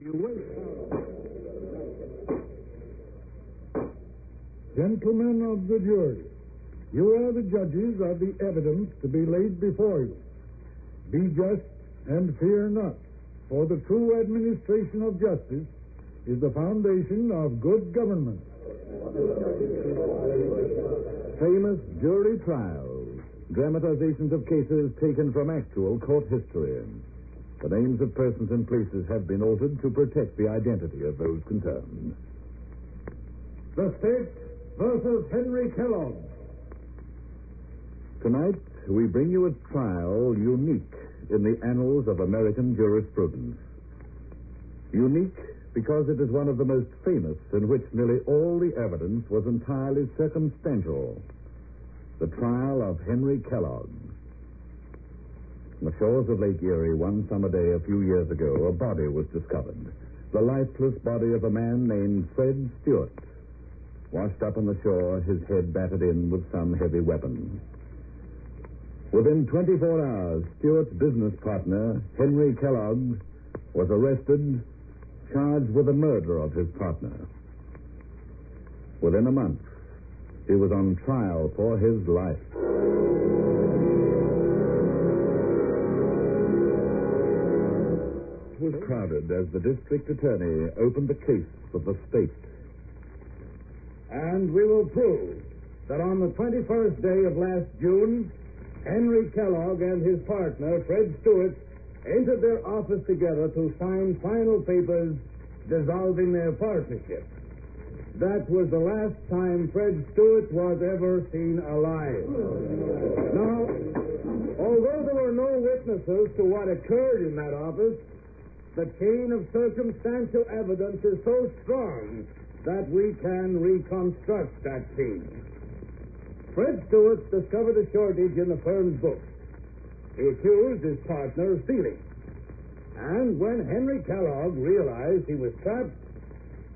You will. Gentlemen of the jury, you are the judges of the evidence to be laid before you. Be just and fear not, for the true administration of justice is the foundation of good government. Famous jury trials, dramatizations of cases taken from actual court history. The names of persons and places have been altered to protect the identity of those concerned. The State versus Henry Kellog. Tonight, we bring you a trial unique in the annals of American jurisprudence. Unique because it is one of the most famous in which nearly all the evidence was entirely circumstantial. The trial of Henry Kellog. On the shores of Lake Erie, one summer day a few years ago, a body was discovered. The lifeless body of a man named Fred Stewart. Washed up on the shore, his head battered in with some heavy weapon. Within 24 hours, Stewart's business partner, Henry Kellog, was arrested, charged with the murder of his partner. Within a month, he was on trial for his life. It was crowded as the district attorney opened the case of the state. And we will prove that on the 21st day of last June, Henry Kellog and his partner, Fred Stewart, entered their office together to sign final papers dissolving their partnership. That was the last time Fred Stewart was ever seen alive. Now, although there were no witnesses to what occurred in that office, the chain of circumstantial evidence is so strong that we can reconstruct that scene. Fred Stewart discovered a shortage in the firm's books. He accused his partner of stealing. And when Henry Kellog realized he was trapped,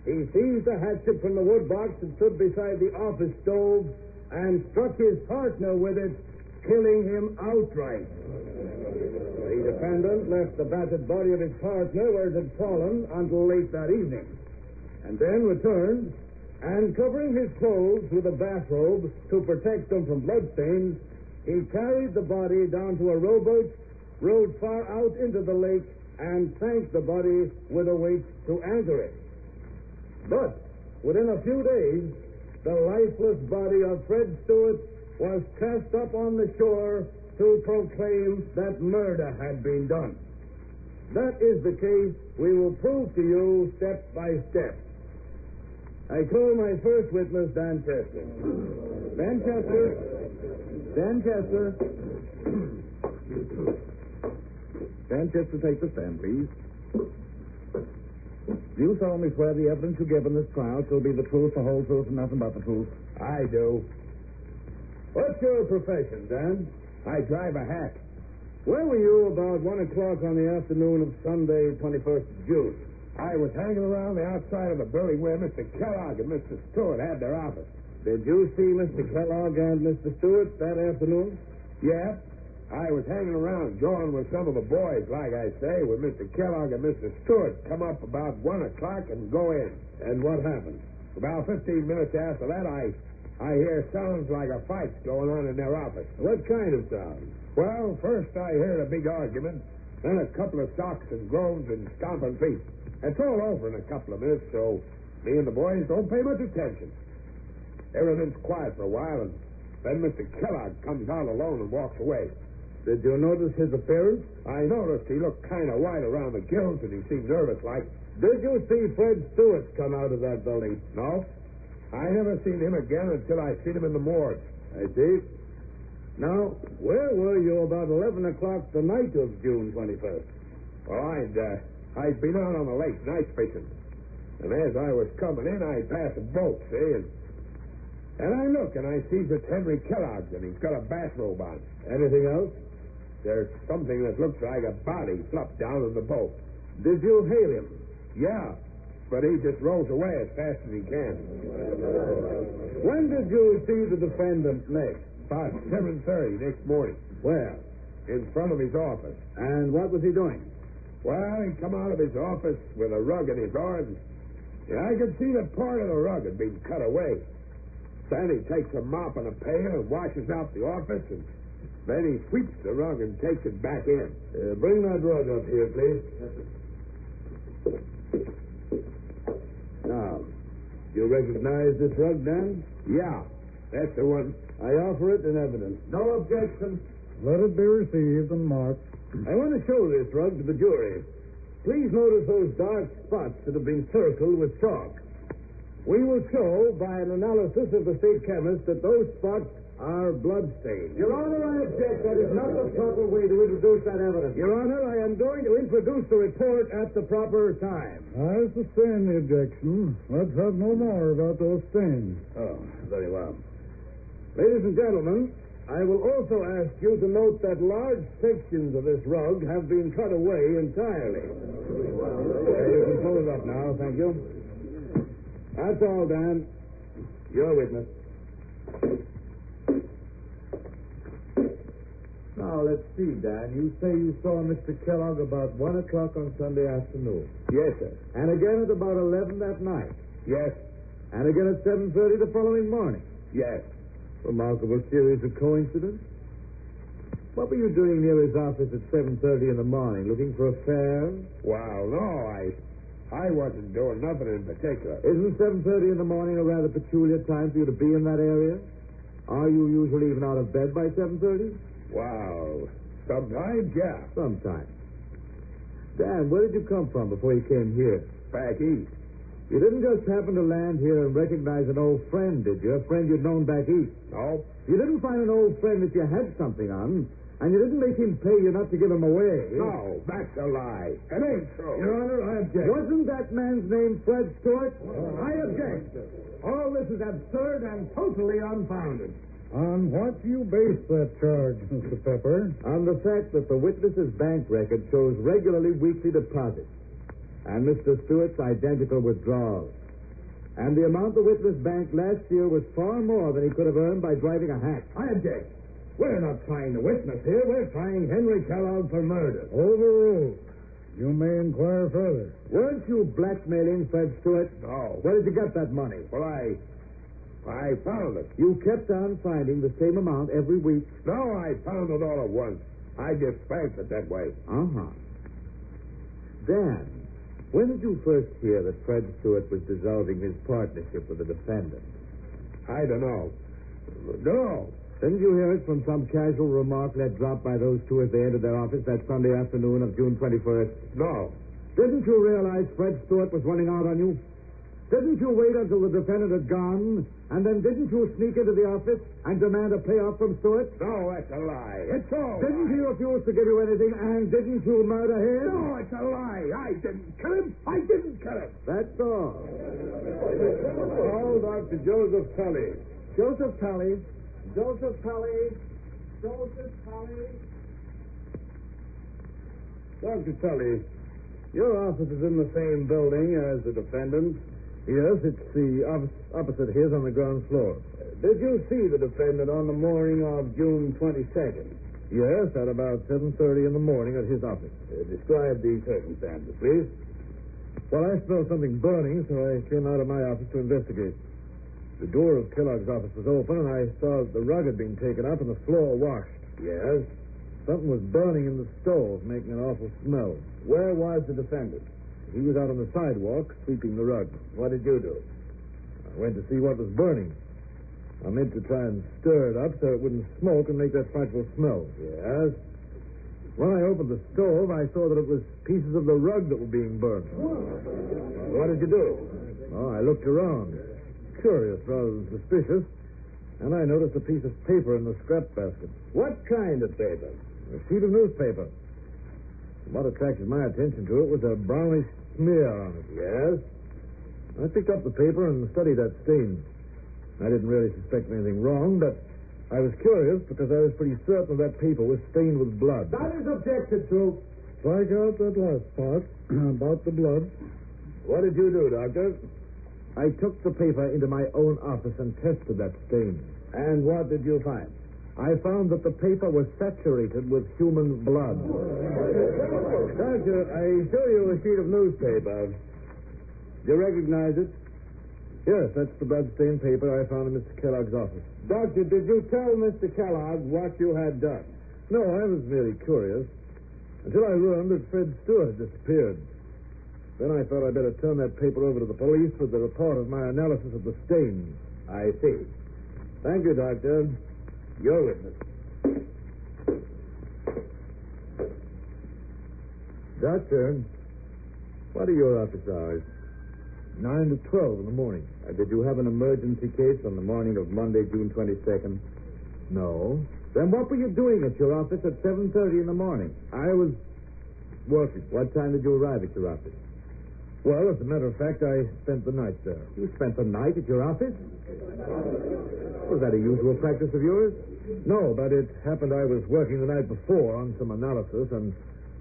he seized a hatchet from the wood box that stood beside the office stove and struck his partner with it, killing him outright. The defendant left the battered body of his partner where it had fallen until late that evening, and then returned, and covering his clothes with a bathrobe to protect them from bloodstains, he carried the body down to a rowboat, rowed far out into the lake, and sank the body with a weight to anchor it. But within a few days, the lifeless body of Fred Stewart was cast up on the shore to proclaim that murder had been done. That is the case we will prove to you step by step. I call my first witness, Dan Chester. Dan Chester. Dan Chester. Dan Chester, take the stand, please. Do you solemnly swear the evidence you give in this trial shall be the truth, the whole truth, and nothing but the truth? I do. What's your profession, Dan? I drive a hack. Where were you about 1 o'clock on the afternoon of Sunday, 21st of June? I was hanging around the outside of the building where Mr. Kellogg and Mr. Stewart had their office. Did you see Mr. Kellogg and Mr. Stewart that afternoon? Yeah. I was hanging around drawing with some of the boys, like I say, when Mr. Kellogg and Mr. Stewart come up about 1 o'clock and go in. And what happened? About 15 minutes after that, I hear sounds like a fight going on in their office. What kind of sound? Well, first I heard a big argument, then a couple of socks and groans and stomping feet. It's all over in a couple of minutes, so me and the boys don't pay much attention. Everything's quiet for a while, and then Mr. Kellogg comes out alone and walks away. Did you notice his appearance? I noticed he looked kind of white around the gills, and he seemed nervous like. Did you see Fred Stewart come out of that building? No. I never seen him again until I seen him in the morgue. I see. Now, where were you about 11 o'clock the night of June 21st? Well, I'd been out on the lake night fishing. And as I was coming in, I passed a boat, see, and I look, and I sees it's Henry Kellogg's, and he's got a bathrobe on. Anything else? There's something that looks like a body flopped down in the boat. Did you hail him? Yeah, but he just rolls away as fast as he can. When did you see the defendant next? About 7:30 next morning. Where? In front of his office. And what was he doing? Well, he come out of his office with a rug in his arms. Yeah, I could see that part of the rug had been cut away. Then he takes a mop and a pail and washes out the office, and then he sweeps the rug and takes it back in. Bring that rug up here, please. Now, you recognize this rug, Dan? Yeah, that's the one. I offer it in evidence. No objection. Let it be received and marked. I want to show this rug to the jury. Please notice those dark spots that have been circled with chalk. We will show by an analysis of the state chemist that those spots are bloodstains. Your Honor, I object. That is not the proper way to introduce that evidence. Your Honor, I am going to introduce the report at the proper time. I sustain the objection. Let's have no more about those stains. Oh, very well. Ladies and gentlemen, I will also ask you to note that large sections of this rug have been cut away entirely. You can pull it up now, thank you. That's all, Dan. You're a witness. Now, let's see, Dan. You say you saw Mr. Kellogg about 1 o'clock on Sunday afternoon. Yes, sir. And again at about 11 that night. Yes. And again at 7:30 the following morning. Yes. Remarkable series of coincidences. What were you doing near his office at 7:30 in the morning? Looking for a fare? Well, no, I wasn't doing nothing in particular. Isn't 7:30 in the morning a rather peculiar time for you to be in that area? Are you usually even out of bed by 7:30? Well, sometimes, yeah. Sometimes. Dan, where did you come from before you came here? Back east. You didn't just happen to land here and recognize an old friend, did you? A friend you'd known back east. No. You didn't find an old friend that you had something on, and you didn't make him pay you not to give him away. No, that's a lie. It ain't true. Your Honor, I object. Wasn't that man's name Fred Stewart? I object. All this is absurd and totally unfounded. On what do you base that charge, Mr. Pepper? On the fact that the witness's bank record shows regularly weekly deposits, and Mr. Stewart's identical withdrawals. And the amount the witness banked last year was far more than he could have earned by driving a hack. I object. We're not trying the witness here. We're trying Henry Kellogg for murder. Overruled. You may inquire further. Weren't you blackmailing Fred Stewart? No. Where did you get that money? Well, I found it. You kept on finding the same amount every week. No, I found it all at once. I just banked it that way. Uh-huh. Dan, when did you first hear that Fred Stewart was dissolving his partnership with the defendant? I don't know. No. Didn't you hear it from some casual remark let drop by those two as they entered their office that Sunday afternoon of June 21st? No. Didn't you realize Fred Stewart was running out on you? Didn't you wait until the defendant had gone, and then didn't you sneak into the office and demand a payoff from Stewart? No, that's a lie. It's all Didn't lie. he refuse to give you anything, and didn't you murder him? No, it's a lie. I didn't kill him. I didn't kill him. That's all. Call Dr. Joseph Tully. Joseph Tully. Joseph Tully. Joseph Tully. Dr. Tully, your office is in the same building as the defendant's. Yes, it's the opposite his on the ground floor. Did you see the defendant on the morning of June 22nd? Yes, at about 7:30 in the morning at his office. Describe the circumstances, please. Well, I smelled something burning, so I came out of my office to investigate. The door of Kellogg's office was open, and I saw the rug had been taken up and the floor washed. Yes. Something was burning in the stove, making an awful smell. Where was the defendant? He was out on the sidewalk, sweeping the rug. What did you do? I went to see what was burning. I meant to try and stir it up so it wouldn't smoke and make that frightful smell. Yes. When I opened the stove, I saw that it was pieces of the rug that were being burned. What did you do? Oh, I looked around. Curious rather than suspicious. And I noticed a piece of paper in the scrap basket. What kind of paper? A sheet of newspaper. What attracted my attention to it was a brownish smear on it. Yes. I picked up the paper and studied that stain. I didn't really suspect anything wrong, but I was curious because I was pretty certain that paper was stained with blood. That is objected to. Strike out that last part about the blood. What did you do, Doctor? I took the paper into my own office and tested that stain. And what did you find? I found that the paper was saturated with human blood. Doctor, I show you a sheet of newspaper. Do you recognize it? Yes, that's the blood-stained paper I found in Mr. Kellogg's office. Doctor, did you tell Mr. Kellogg what you had done? No, I was merely curious. Until I learned that Fred Stewart had disappeared. Then I thought I'd better turn that paper over to the police with the report of my analysis of the stains. I see. Thank you, Doctor. Your witness. Doctor, what are your office hours? 9 to 12 in the morning. Did you have an emergency case on the morning of Monday, June 22nd? No. Then what were you doing at your office at 7:30 in the morning? I was working. What time did you arrive at your office? Well, as a matter of fact, I spent the night there. You spent the night at your office? Was that a usual practice of yours? No, but it happened I was working the night before on some analysis, and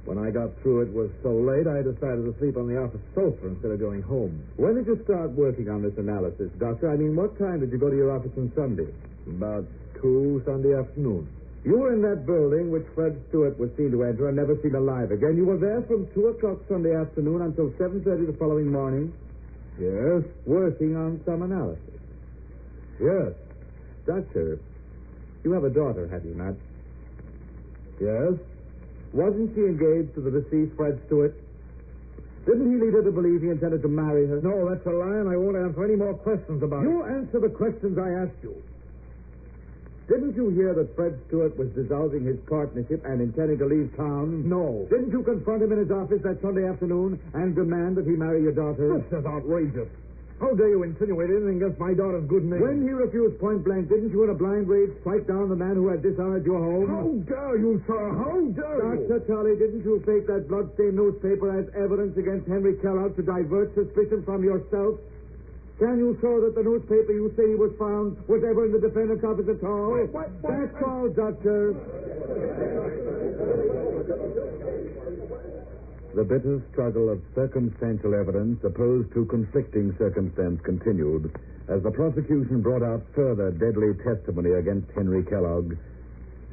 when I got through it was so late I decided to sleep on the office sofa instead of going home. When did you start working on this analysis, Doctor? I mean, what time did you go to your office on Sunday? About 2 Sunday afternoon. You were in that building which Fred Stewart was seen to enter and never seen alive again. You were there from 2 o'clock Sunday afternoon until 7:30 the following morning? Yes. Working on some analysis? Yes. Doctor, you have a daughter, have you not? Yes. Wasn't she engaged to the deceased Fred Stewart? Didn't he lead her to believe he intended to marry her? No, that's a lie, and I won't answer any more questions about it. You answer the questions I asked you. Didn't you hear that Fred Stewart was dissolving his partnership and intending to leave town? No. Didn't you confront him in his office that Sunday afternoon and demand that he marry your daughter? This is outrageous. How dare you insinuate anything against my daughter's good name? When he refused point blank, didn't you in a blind rage strike down the man who had dishonored your home? How dare you, sir? How dare you? Dr. Tully, didn't you fake that blood-stained newspaper as evidence against Henry Kellogg to divert suspicion from yourself? Can you show that the newspaper you say he was found was ever in the defendant's office at all? That's all, Doctor. The bitter struggle of circumstantial evidence opposed to conflicting circumstance continued as the prosecution brought out further deadly testimony against Henry Kellogg,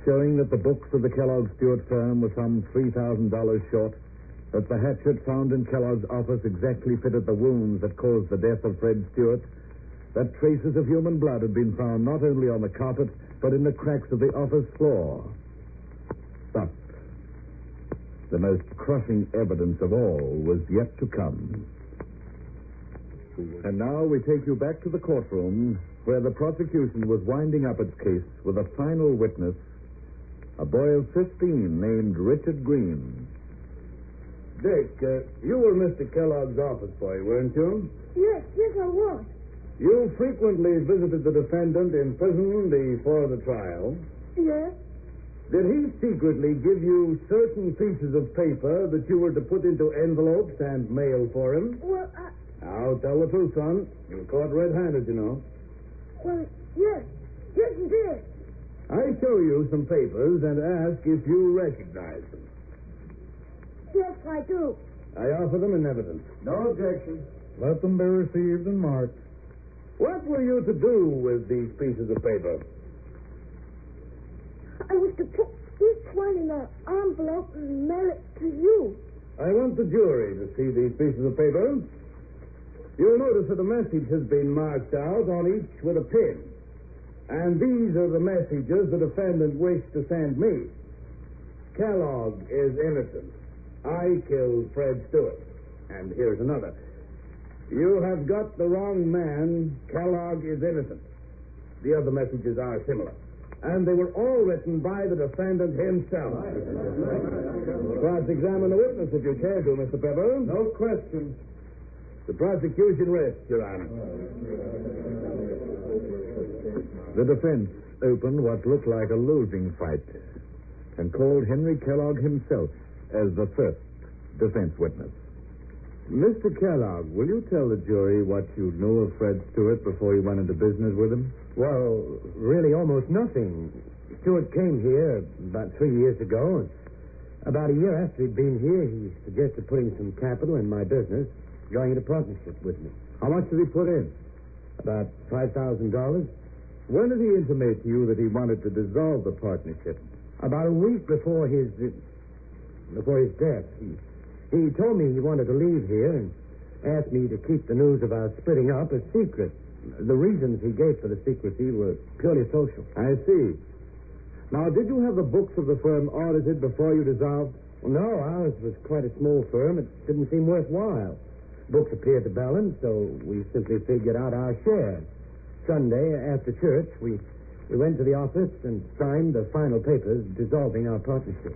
showing that the books of the Kellogg-Stewart firm were some $3,000 short, that the hatchet found in Kellogg's office exactly fitted the wounds that caused the death of Fred Stewart, that traces of human blood had been found not only on the carpet, but in the cracks of the office floor. But the most crushing evidence of all was yet to come. And now we take you back to the courtroom where the prosecution was winding up its case with a final witness, a boy of 15 named Richard Green. Dick, you were Mr. Kellogg's office boy, weren't you? Yes, I was. You frequently visited the defendant in prison before the trial. Yes. Did he secretly give you certain pieces of paper that you were to put into envelopes and mail for him? Well, Now, tell the truth, son. You were caught red-handed, you know. Well, yes. Yes, he did. I show you some papers and ask if you recognize them. Yes, I do. I offer them in evidence. No objection. Let them be received and marked. What were you to do with these pieces of paper? I was to put each one in an envelope and mail it to you. I want the jury to see these pieces of paper. You'll notice that a message has been marked out on each with a pin. And these are the messages the defendant wished to send me. Kellogg is innocent. I killed Fred Stewart. And here's another. You have got the wrong man. Kellogg is innocent. The other messages are similar. And they were all written by the defendant himself. Cross-examine the witness if you care to, Mr. Pepper. No questions. The prosecution rests, Your Honor. The defense opened what looked like a losing fight and called Henry Kellogg himself as the first defense witness. Mr. Kellogg, will you tell the jury what you knew of Fred Stewart before you went into business with him? Well, really almost nothing. Stewart came here about 3 years ago, and about a year after he'd been here, he suggested putting some capital in my business, going into partnership with me. How much did he put in? About $5,000. When did he intimate to you that he wanted to dissolve the partnership? About a week before his death. He told me he wanted to leave here and asked me to keep the news of our splitting up a secret. The reasons he gave for the secrecy were purely social. I see. Now, did you have the books of the firm audited before you dissolved? Well, no, ours was quite a small firm. It didn't seem worthwhile. Books appeared to balance, so we simply figured out our share. Sunday, after church, we went to the office and signed the final papers dissolving our partnership.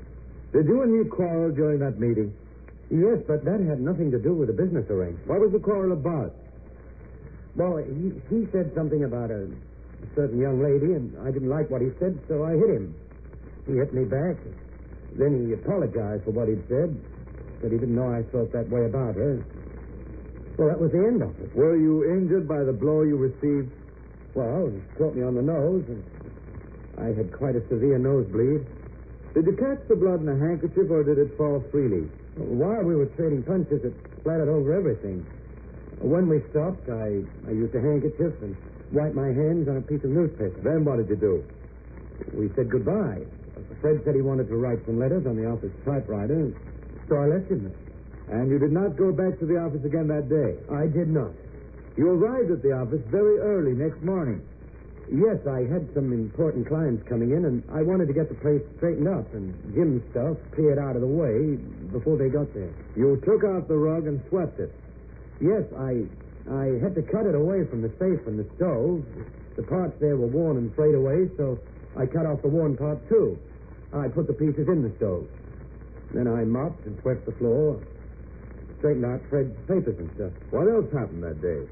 Did you and he quarrel during that meeting? Yes, but that had nothing to do with the business arrangement. What was the quarrel about? Well, he said something about a certain young lady, and I didn't like what he said, so I hit him. He hit me back. Then he apologized for what he'd said he didn't know I felt that way about her. Well, that was the end of it. Were you injured by the blow you received? Well, he struck me on the nose, and I had quite a severe nosebleed. Did you catch the blood in a handkerchief, or did it fall freely? While we were trading punches, it splattered over everything. When we stopped, I used a handkerchief and wiped my hands on a piece of newspaper. Then what did you do? We said goodbye. Fred said he wanted to write some letters on the office typewriter, so I left him. And you did not go back to the office again that day? I did not. You arrived at the office very early next morning. Yes, I had some important clients coming in, and I wanted to get the place straightened up and Jim's stuff cleared out of the way before they got there. You took out the rug and swept it. Yes, I had to cut it away from the safe and the stove. The parts there were worn and frayed away, so I cut off the worn part, too. I put the pieces in the stove. Then I mopped and swept the floor, straightened out Fred's papers and stuff. What else happened that day?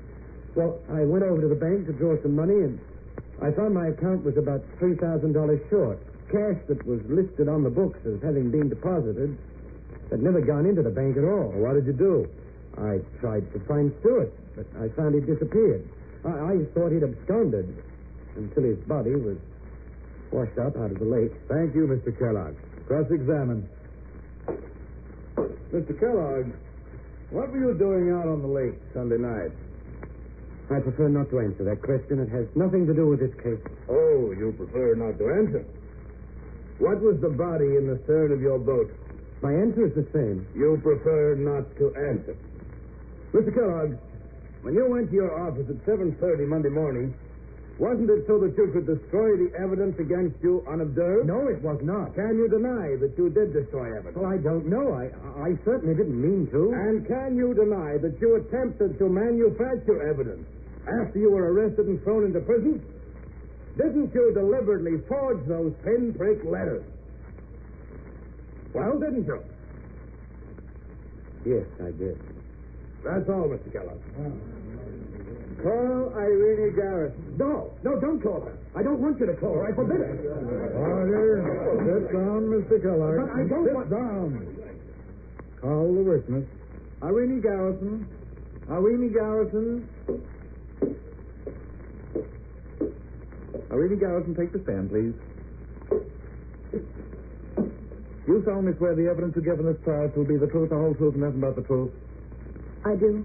Well, I went over to the bank to draw some money, and I found my account was about $3,000 short. Cash that was listed on the books as having been deposited had never gone into the bank at all. Well, what did you do? I tried to find Stewart, but I found he'd disappeared. I thought he'd absconded until his body was washed up out of the lake. Thank you, Mr. Kellogg. Cross-examine. Mr. Kellogg, what were you doing out on the lake Sunday night? I prefer not to answer that question. It has nothing to do with this case. Oh, you prefer not to answer. What was the body in the stern of your boat? My answer is the same. You prefer not to answer. Mr. Kellogg, when you went to your office at 7:30 Monday morning, wasn't it so that you could destroy the evidence against you unobserved? No, it was not. Can you deny that you did destroy evidence? Well, I don't know. I certainly didn't mean to. And can you deny that you attempted to manufacture evidence after you were arrested and thrown into prison? Didn't you deliberately forge those pinprick letters? Well, didn't you? Yes, I did. That's all, Mr. Kellogg. Call Irene Garrison. No, don't call her. I don't want you to call her. I forbid it. Order. Sit down, Mr. Kellogg. But I don't Sit down. Call the witness. Irene Garrison. Irene Garrison. Irene Garrison, take the stand, please. You solemnly swear the evidence you give in this trial will be the truth, the whole truth, and nothing but the truth? I do.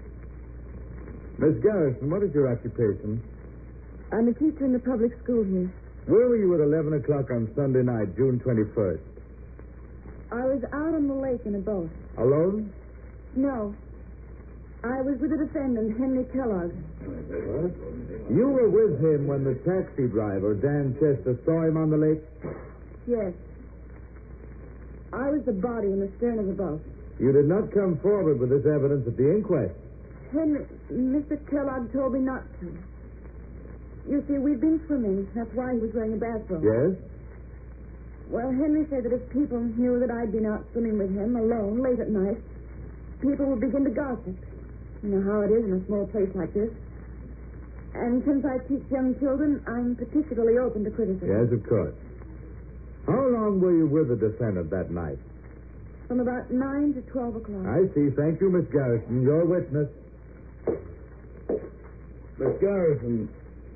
Miss Garrison, what is your occupation? I'm a teacher in the public school here. Where were you at 11 o'clock on Sunday night, June 21st? I was out on the lake in a boat. Alone? No. I was with the defendant, Henry Kellogg. You were with him when the taxi driver, Dan Chester, saw him on the lake? Yes. I was the body in the stern of the boat. You did not come forward with this evidence at the inquest. Mr. Kellogg told me not to. You see, we'd been swimming. That's why he was wearing a bathrobe. Yes? Well, Henry said that if people knew that I'd been out swimming with him alone late at night, people would begin to gossip. You know how it is in a small place like this. And since I teach young children, I'm particularly open to criticism. Yes, of course. How long were you with the defendant that night? From about 9 to 12 o'clock. I see. Thank you, Miss Garrison. Your witness. Miss Garrison,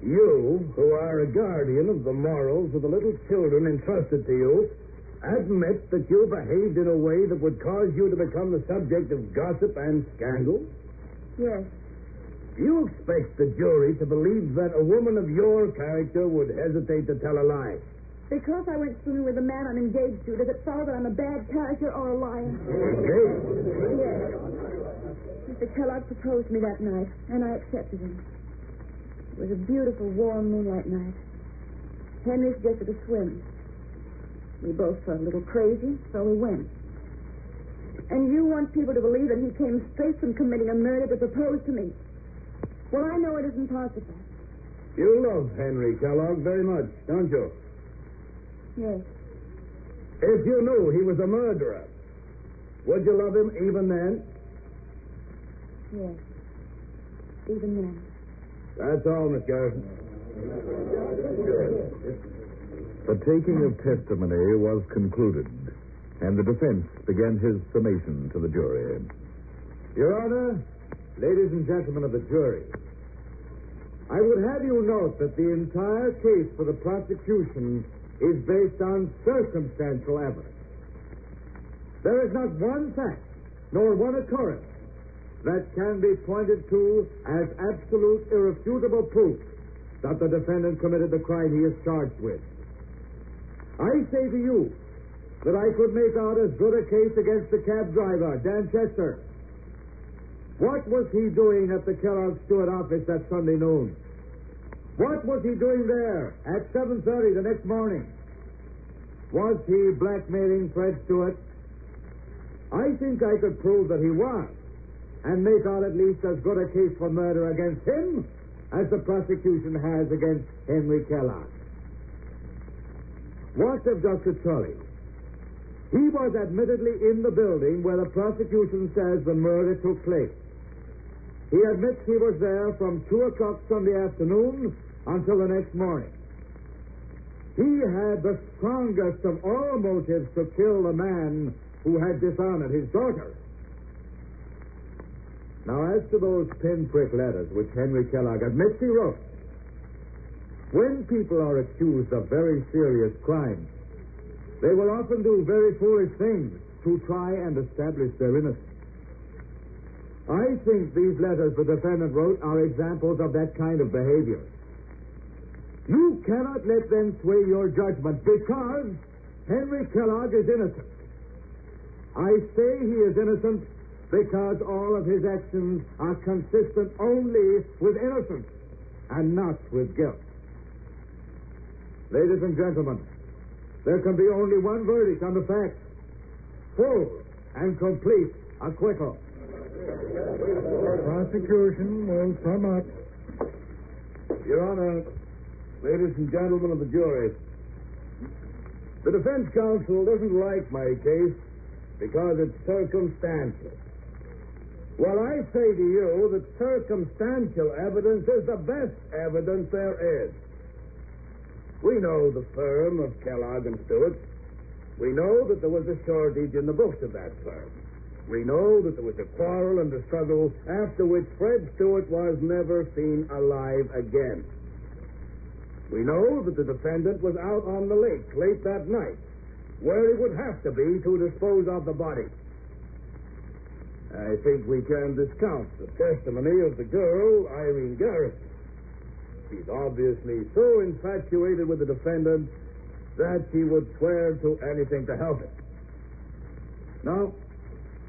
you, who are a guardian of the morals of the little children entrusted to you, admit that you behaved in a way that would cause you to become the subject of gossip and scandal? Yes. You expect the jury to believe that a woman of your character would hesitate to tell a lie? Because I went swimming with a man I'm engaged to, does it follow that I'm a bad character or a liar? Engaged? Yes. Mr. Kellogg proposed to me that night, and I accepted him. It was a beautiful, warm moonlight night. Henry suggested a swim. We both felt a little crazy, so we went. And you want people to believe that he came straight from committing a murder to propose to me. Well, I know it isn't possible. You love Henry Kellogg very much, don't you? Yes. If you knew he was a murderer, would you love him even then? Yes. Even then. That's all, Miss Garrison. The taking of testimony was concluded, and the defense began his summation to the jury. Your Honor, ladies and gentlemen of the jury, I would have you note that the entire case for the prosecution is based on circumstantial evidence. There is not one fact, nor one occurrence, that can be pointed to as absolute, irrefutable proof that the defendant committed the crime he is charged with. I say to you that I could make out as good a case against the cab driver, Dan Chester. What was he doing at the Kellogg Stewart office that Sunday noon? What was he doing there at 7:30 the next morning? Was he blackmailing Fred Stewart? I think I could prove that he was, and make out at least as good a case for murder against him as the prosecution has against Henry Kellogg. What of Dr. Tully? He was admittedly in the building where the prosecution says the murder took place. He admits he was there from 2 o'clock Sunday afternoon until the next morning. He had the strongest of all motives to kill the man who had dishonored his daughter. Now, as to those pinprick letters which Henry Kellogg admits he wrote, when people are accused of very serious crimes, they will often do very foolish things to try and establish their innocence. I think these letters the defendant wrote are examples of that kind of behavior. You cannot let them sway your judgment because Henry Kellogg is innocent. I say he is innocent because all of his actions are consistent only with innocence and not with guilt. Ladies and gentlemen, there can be only one verdict on the facts: full and complete acquittal. Prosecution will sum up. Your Honor, ladies and gentlemen of the jury, the defense counsel doesn't like my case because it's circumstantial. Well, I say to you that circumstantial evidence is the best evidence there is. We know the firm of Kellogg and Stewart. We know that there was a shortage in the books of that firm. We know that there was a quarrel and a struggle after which Fred Stewart was never seen alive again. We know that the defendant was out on the lake late that night, where he would have to be to dispose of the body. I think we can discount the testimony of the girl, Irene Garrison. She's obviously so infatuated with the defendant that she would swear to anything to help it. Now,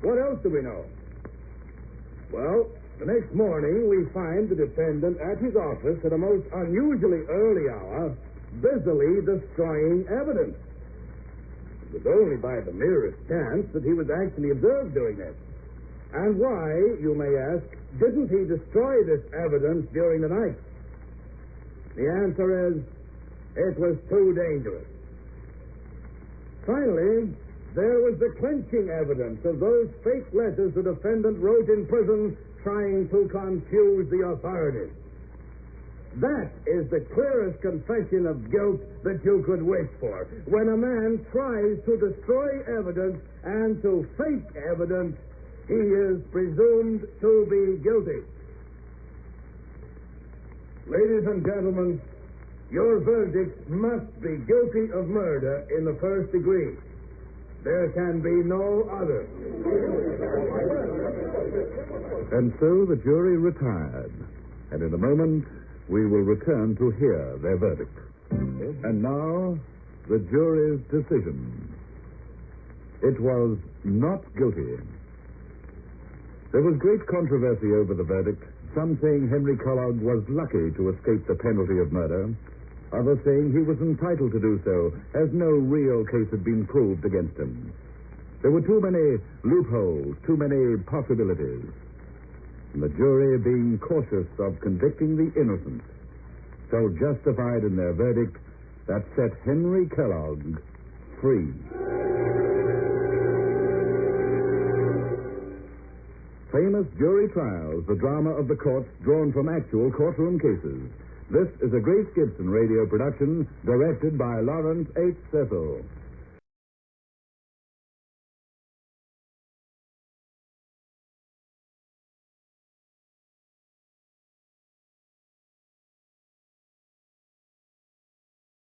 what else do we know? Well, the next morning we find the defendant at his office at a most unusually early hour, busily destroying evidence. It was only by the merest chance that he was actually observed doing this. And why, you may ask, didn't he destroy this evidence during the night? The answer is, it was too dangerous. Finally, there was the clinching evidence of those fake letters the defendant wrote in prison trying to confuse the authorities. That is the clearest confession of guilt that you could wish for. When a man tries to destroy evidence and to fake evidence, he is presumed to be guilty. Ladies and gentlemen, your verdict must be guilty of murder in the first degree. There can be no other. And so the jury retired. And in a moment, we will return to hear their verdict. And now, the jury's decision. It was not guilty. There was great controversy over the verdict, some saying Henry Kellog was lucky to escape the penalty of murder, others saying he was entitled to do so, as no real case had been proved against him. There were too many loopholes, too many possibilities. And the jury, being cautious of convicting the innocent, felt justified in their verdict that set Henry Kellog free. Famous jury trials, the drama of the courts drawn from actual courtroom cases. This is a Grace Gibson radio production directed by Lawrence H. Cecil.